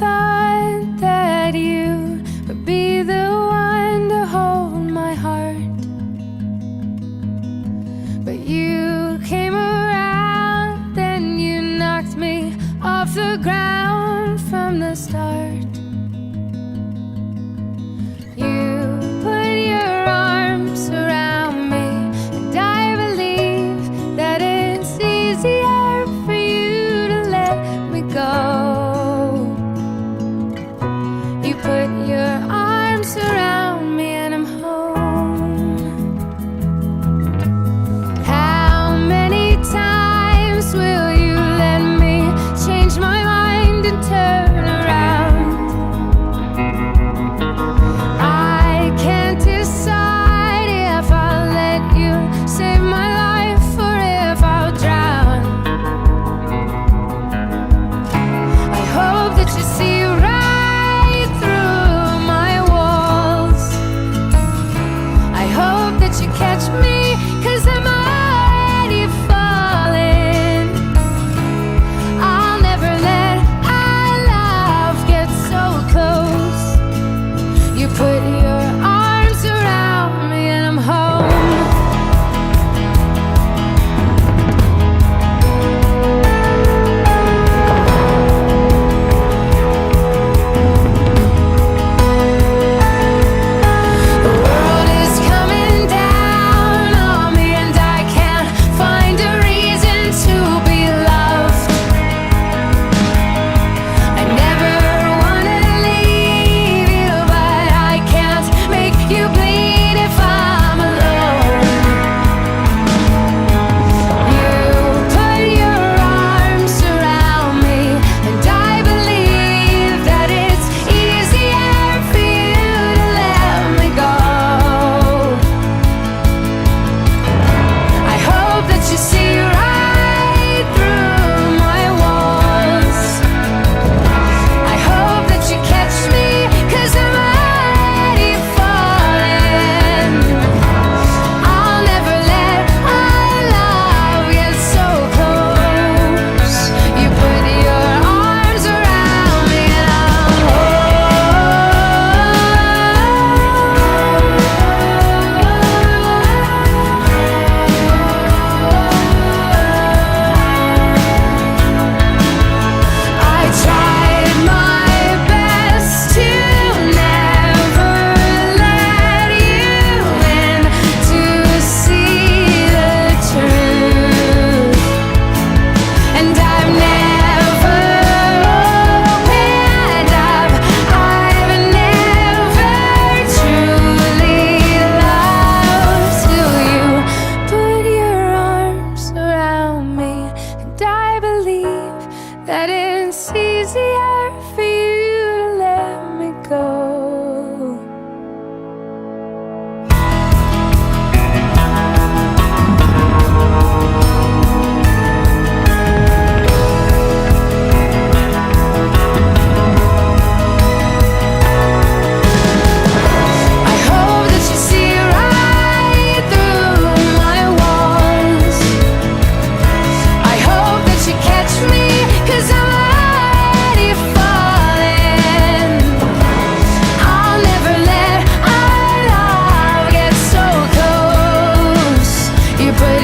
thought that you would be the one to hold my heart, but you came around and you knocked me off the ground from the start. You put your arms around me, and I believe that it's easier for you to let me go. You put your arms around me and I'm home. How many times will you let me change my mind and turn around? I can't decide if I'll let you save my life or if I'll drown. I hope that you see right through my walls. I hope that you catch me, 'cause I'm already falling. I'll never let our love get so close. You put your arms around me and I'm home. The world is coming down on me and I can't find a reason to be loved. I never wanna leave you, but I can't make you bleed if I'm alone. You put your arms around me, and I believe that it's easier for you to let me go. I hope that you see right through my walls. I hope that you catch me, 'cause I'm already falling. I'll never let our love get so close. You put your arms around me and I'm I tried my best to never let you in, to see the truth, and I've never opened up. I've never truly loved till you put your arms around me, and I believe that it's easier for you to let me go. I hope that you see right through my walls. I hope that you catch me, 'cause I'm already falling. I'll never let our love get so close. You put